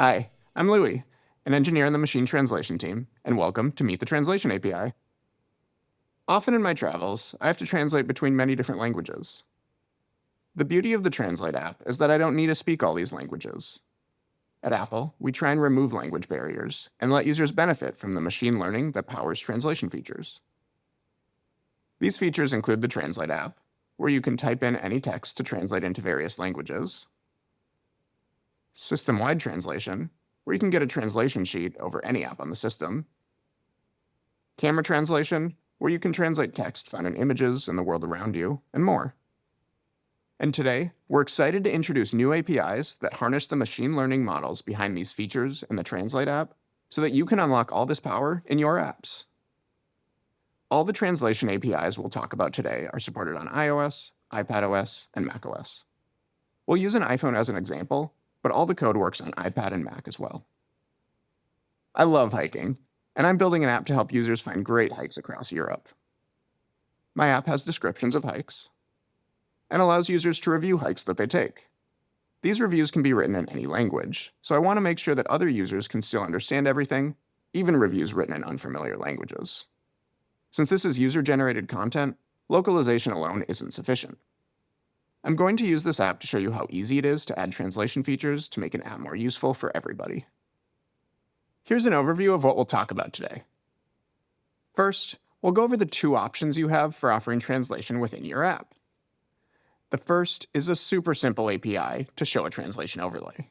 Hi, I'm Louie, an engineer in the machine translation team, and welcome to Meet the Translation API. Often in my travels, I have to translate between many different languages. The beauty of the Translate app is that I don't need to speak all these languages. At Apple, we try and remove language barriers and let users benefit from the machine learning that powers translation features. These features include the Translate app, where you can type in any text to translate into various languages, system-wide translation, where you can get a translation sheet over any app on the system, camera translation, where you can translate text found in images in the world around you, and more. And today, we're excited to introduce new APIs that harness the machine learning models behind these features in the Translate app so that you can unlock all this power in your apps. All the translation APIs we'll talk about today are supported on iOS, iPadOS, and macOS. We'll use an iPhone as an example, but all the code works on iPad and Mac as well. I love hiking, and I'm building an app to help users find great hikes across Europe. My app has descriptions of hikes and allows users to review hikes that they take. These reviews can be written in any language, so I want to make sure that other users can still understand everything, even reviews written in unfamiliar languages. Since this is user-generated content, localization alone isn't sufficient. I'm going to use this app to show you how easy it is to add translation features to make an app more useful for everybody. Here's an overview of what we'll talk about today. First, we'll go over the two options you have for offering translation within your app. The first is a super simple API to show a translation overlay.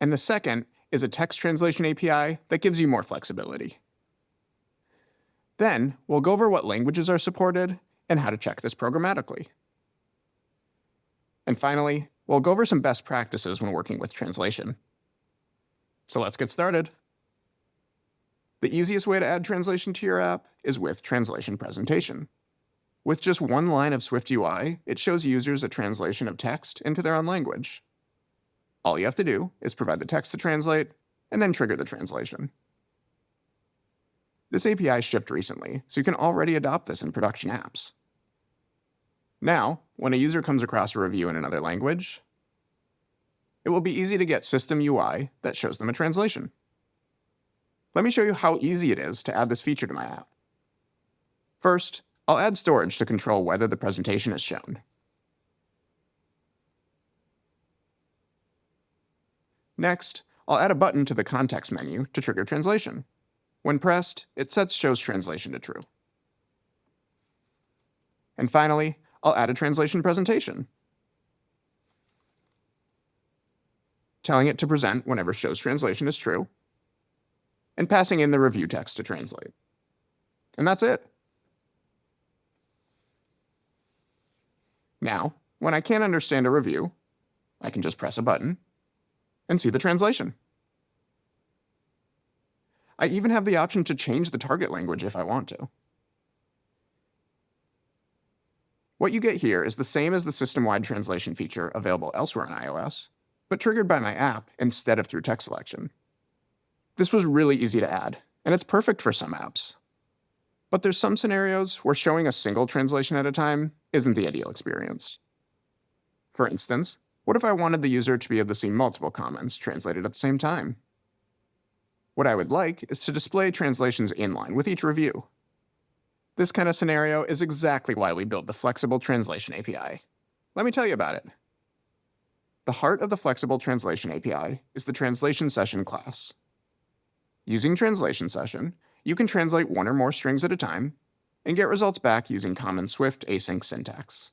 And the second is a text translation API that gives you more flexibility. Then, we'll go over what languages are supported and how to check this programmatically. And finally, we'll go over some best practices when working with translation. So let's get started. The easiest way to add translation to your app is with translation presentation. With just one line of SwiftUI, it shows users a translation of text into their own language. All you have to do is provide the text to translate, and then trigger the translation. This API shipped recently, so you can already adopt this in production apps. Now, when a user comes across a review in another language, it will be easy to get System UI that shows them a translation. Let me show you how easy it is to add this feature to my app. First, I'll add storage to control whether the presentation is shown. Next, I'll add a button to the context menu to trigger translation. When pressed, it sets Shows Translation to true. And finally, I'll add a translation presentation, telling it to present whenever Shows Translation is true, and passing in the review text to translate. And that's it. Now, when I can't understand a review, I can just press a button and see the translation. I even have the option to change the target language if I want to. What you get here is the same as the system-wide translation feature available elsewhere on iOS, but triggered by my app instead of through text selection. This was really easy to add, and it's perfect for some apps. But there's some scenarios where showing a single translation at a time isn't the ideal experience. For instance, what if I wanted the user to be able to see multiple comments translated at the same time? What I would like is to display translations inline with each review. This kind of scenario is exactly why we built the Flexible Translation API. Let me tell you about it. The heart of the Flexible Translation API is the Translation Session class. Using Translation Session, you can translate one or more strings at a time and get results back using common Swift async syntax.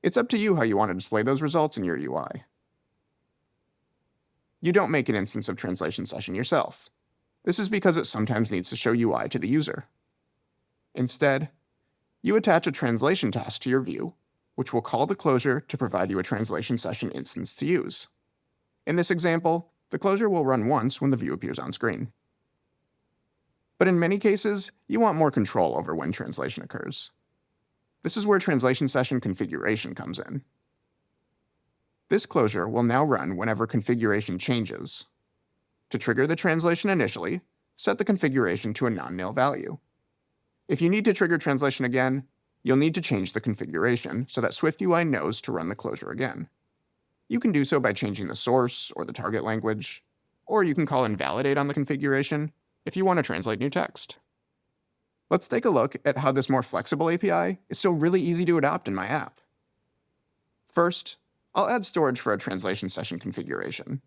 It's up to you how you want to display those results in your UI. You don't make an instance of Translation Session yourself. This is because it sometimes needs to show UI to the user. Instead, you attach a translation task to your view, which will call the closure to provide you a Translation Session instance to use. In this example, the closure will run once when the view appears on screen. But in many cases, you want more control over when translation occurs. This is where Translation Session configuration comes in. This closure will now run whenever configuration changes. To trigger the translation initially, set the configuration to a non-nil value. If you need to trigger translation again, you'll need to change the configuration so that SwiftUI knows to run the closure again. You can do so by changing the source or the target language, or you can call invalidate on the configuration if you want to translate new text. Let's take a look at how this more flexible API is still really easy to adopt in my app. First, I'll add storage for a translation session configuration.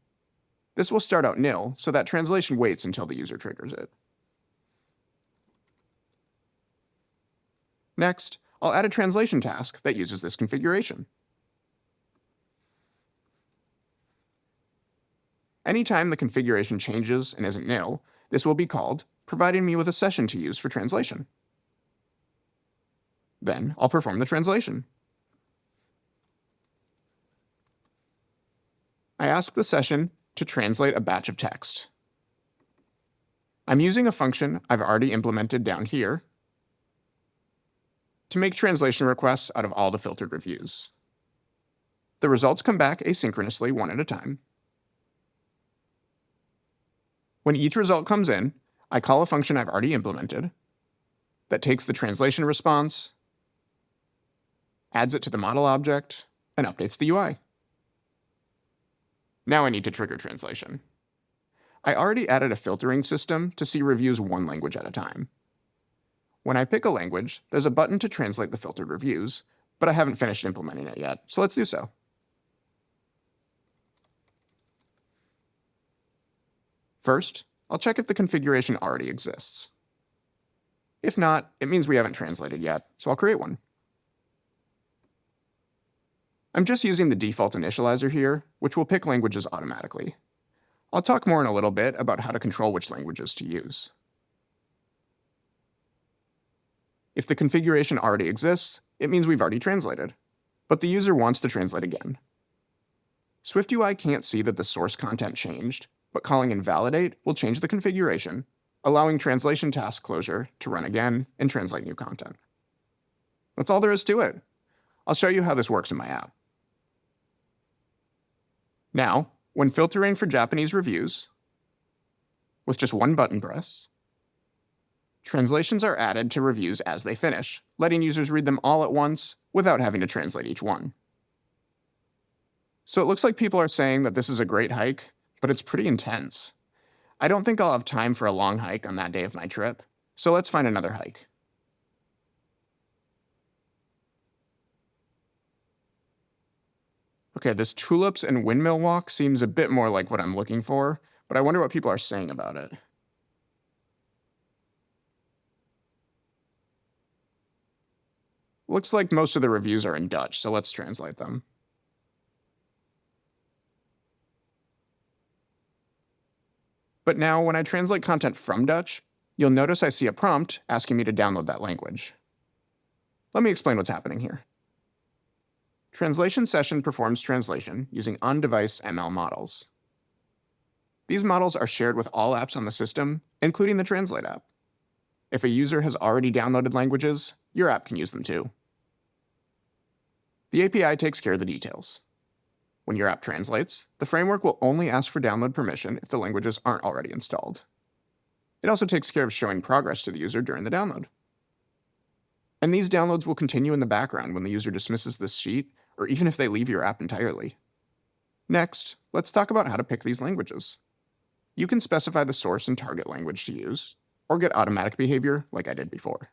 This will start out nil, so that translation waits until the user triggers it. Next, I'll add a translation task that uses this configuration. Anytime the configuration changes and isn't nil, this will be called, providing me with a session to use for translation. Then I'll perform the translation. I ask the session to translate a batch of text. I'm using a function I've already implemented down here to make translation requests out of all the filtered reviews. The results come back asynchronously one at a time. When each result comes in, I call a function I've already implemented that takes the translation response, adds it to the model object, and updates the UI. Now I need to trigger translation. I already added a filtering system to see reviews one language at a time. When I pick a language, there's a button to translate the filtered reviews, but I haven't finished implementing it yet, so let's do so. First, I'll check if the configuration already exists. If not, it means we haven't translated yet, so I'll create one. I'm just using the default initializer here, which will pick languages automatically. I'll talk more in a little bit about how to control which languages to use. If the configuration already exists, it means we've already translated, but the user wants to translate again. SwiftUI can't see that the source content changed, but calling invalidate will change the configuration, allowing translation task closure to run again and translate new content. That's all there is to it. I'll show you how this works in my app. Now, when filtering for Japanese reviews, with just one button press, translations are added to reviews as they finish, letting users read them all at once without having to translate each one. So it looks like people are saying that this is a great hike, but it's pretty intense. I don't think I'll have time for a long hike on that day of my trip, so let's find another hike. Okay, this tulips and windmill walk seems a bit more like what I'm looking for, but I wonder what people are saying about it. Looks like most of the reviews are in Dutch, so let's translate them. But now, when I translate content from Dutch, you'll notice I see a prompt asking me to download that language. Let me explain what's happening here. Translation Session performs translation using on-device ML models. These models are shared with all apps on the system, including the Translate app. If a user has already downloaded languages, your app can use them too. The API takes care of the details. When your app translates, the framework will only ask for download permission if the languages aren't already installed. It also takes care of showing progress to the user during the download. And these downloads will continue in the background when the user dismisses this sheet, or even if they leave your app entirely. Next, let's talk about how to pick these languages. You can specify the source and target language to use, or get automatic behavior like I did before.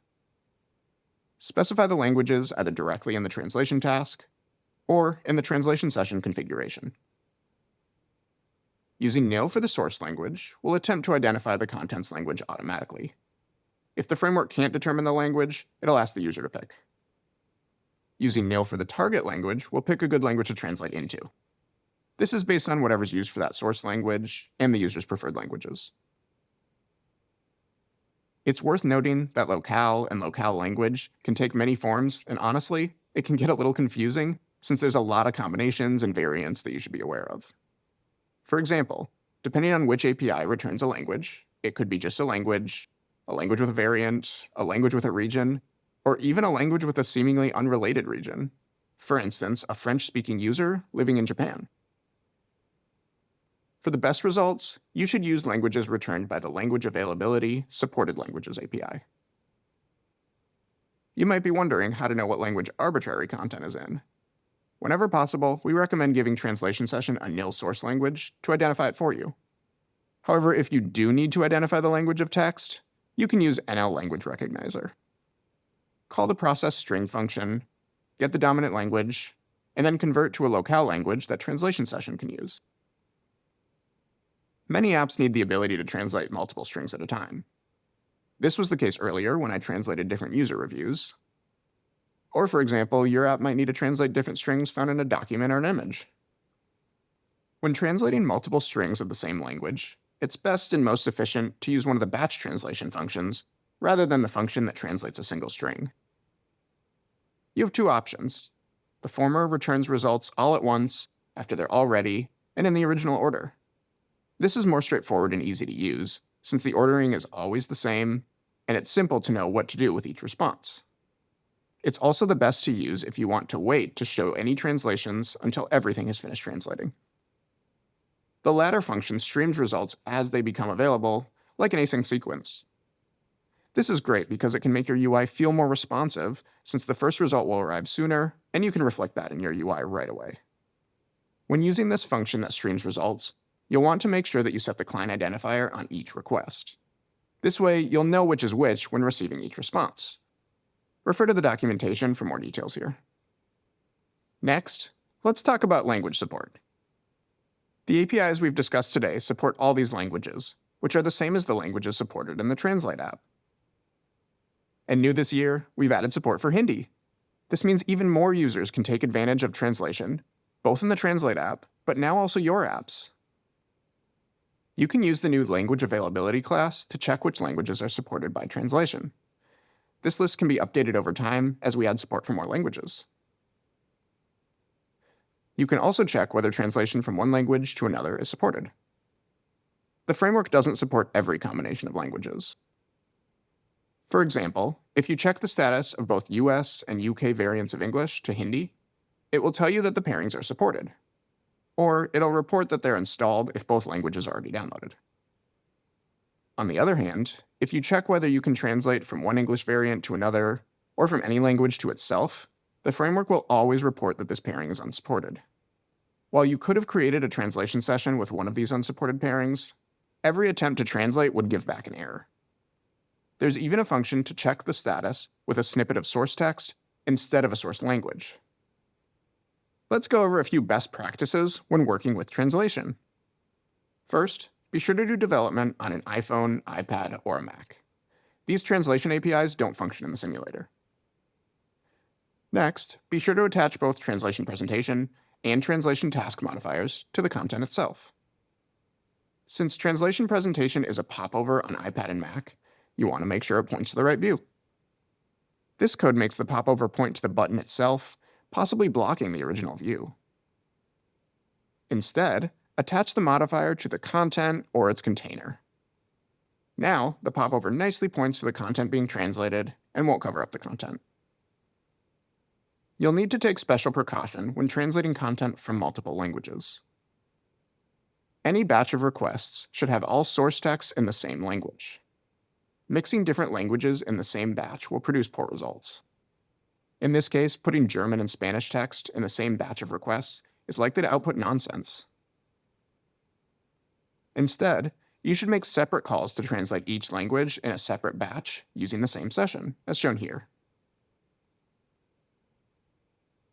Specify the languages either directly in the translation task, or in the translation session configuration. Using nil for the source language will attempt to identify the contents language automatically. If the framework can't determine the language, it'll ask the user to pick. Using nil for the target language will pick a good language to translate into. This is based on whatever's used for that source language and the user's preferred languages. It's worth noting that locale and locale language can take many forms, and honestly, it can get a little confusing since there's a lot of combinations and variants that you should be aware of. For example, depending on which API returns a language, it could be just a language with a variant, a language with a region, or even a language with a seemingly unrelated region. For instance, a French-speaking user living in Japan. For the best results, you should use languages returned by the Language Availability Supported Languages API. You might be wondering how to know what language arbitrary content is in. Whenever possible, we recommend giving translation session a nil source language to identify it for you. However, if you do need to identify the language of text, you can use NL Language Recognizer. Call the process string function, get the dominant language, and then convert to a locale language that translation session can use. Many apps need the ability to translate multiple strings at a time. This was the case earlier when I translated different user reviews. Or for example, your app might need to translate different strings found in a document or an image. When translating multiple strings of the same language, it's best and most efficient to use one of the batch translation functions rather than the function that translates a single string. You have two options. The former returns results all at once, after they're all ready, and in the original order. This is more straightforward and easy to use, since the ordering is always the same, and it's simple to know what to do with each response. It's also the best to use if you want to wait to show any translations until everything has finished translating. The latter function streams results as they become available, like an async sequence. This is great because it can make your UI feel more responsive, since the first result will arrive sooner, and you can reflect that in your UI right away. When using this function that streams results, you'll want to make sure that you set the client identifier on each request. This way, you'll know which is which when receiving each response. Refer to the documentation for more details here. Next, let's talk about language support. The APIs we've discussed today support all these languages, which are the same as the languages supported in the Translate app. And new this year, we've added support for Hindi. This means even more users can take advantage of translation, both in the Translate app, but now also your apps. You can use the new Language Availability class to check which languages are supported by translation. This list can be updated over time as we add support for more languages. You can also check whether translation from one language to another is supported. The framework doesn't support every combination of languages. For example, if you check the status of both US and UK variants of English to Hindi, it will tell you that the pairings are supported. Or it'll report that they're installed if both languages are already downloaded. On the other hand, if you check whether you can translate from one English variant to another, or from any language to itself, the framework will always report that this pairing is unsupported. While you could have created a translation session with one of these unsupported pairings, every attempt to translate would give back an error. There's even a function to check the status with a snippet of source text instead of a source language. Let's go over a few best practices when working with translation. First, be sure to do development on an iPhone, iPad, or a Mac. These translation APIs don't function in the simulator. Next, be sure to attach both translation presentation and translation task modifiers to the content itself. Since translation presentation is a popover on iPad and Mac, you want to make sure it points to the right view. This code makes the popover point to the button itself, possibly blocking the original view. Instead, attach the modifier to the content or its container. Now, the popover nicely points to the content being translated and won't cover up the content. You'll need to take special precaution when translating content from multiple languages. Any batch of requests should have all source texts in the same language. Mixing different languages in the same batch will produce poor results. In this case, putting German and Spanish text in the same batch of requests is likely to output nonsense. Instead, you should make separate calls to translate each language in a separate batch using the same session, as shown here.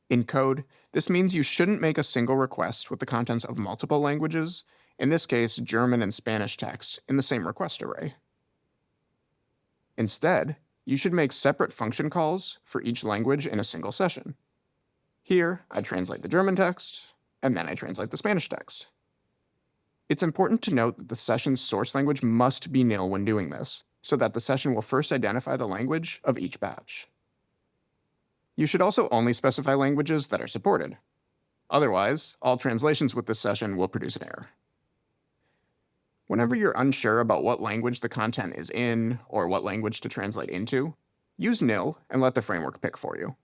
In code, this means you shouldn't make a single request with the contents of multiple languages, in this case German and Spanish text, in the same request array. Instead, you should make separate function calls for each language in a single session. Here, I translate the German text, and then I translate the Spanish text. It's important to note that the session's source language must be nil when doing this, so that the session will first identify the language of each batch. You should also only specify languages that are supported. Otherwise, all translations with this session will produce an error. Whenever you're unsure about what language the content is in or what language to translate into, use nil and let the framework pick for you.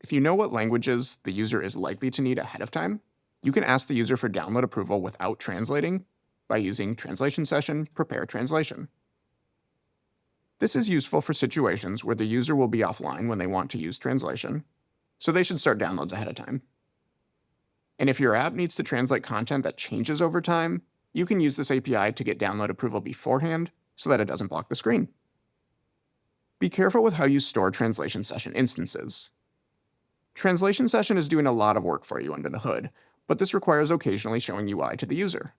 If you know what languages the user is likely to need ahead of time, you can ask the user for download approval without translating by using translation session prepare translation. This is useful for situations where the user will be offline when they want to use translation, so they should start downloads ahead of time. And if your app needs to translate content that changes over time, you can use this API to get download approval beforehand so that it doesn't block the screen. Be careful with how you store translation session instances. Translation session is doing a lot of work for you under the hood, but this requires occasionally showing UI to the user.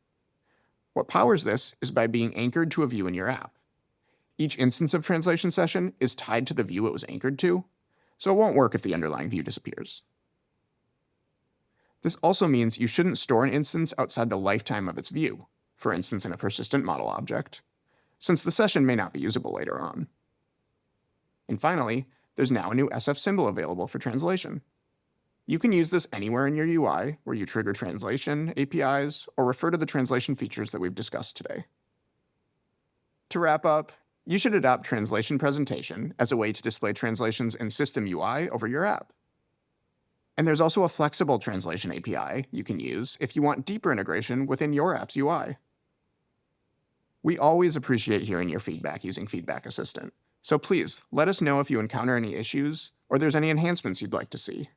What powers this is by being anchored to a view in your app. Each instance of translation session is tied to the view it was anchored to, so it won't work if the underlying view disappears. This also means you shouldn't store an instance outside the lifetime of its view, for instance in a persistent model object, since the session may not be usable later on. And finally, there's now a new SF symbol available for translation. You can use this anywhere in your UI where you trigger translation APIs or refer to the translation features that we've discussed today. To wrap up, you should adopt translation presentation as a way to display translations in system UI over your app. And there's also a flexible translation API you can use if you want deeper integration within your app's UI. We always appreciate hearing your feedback using Feedback Assistant, so please let us know if you encounter any issues or there's any enhancements you'd like to see.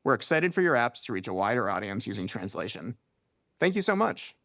We're excited for your apps to reach a wider audience using translation. Thank you so much.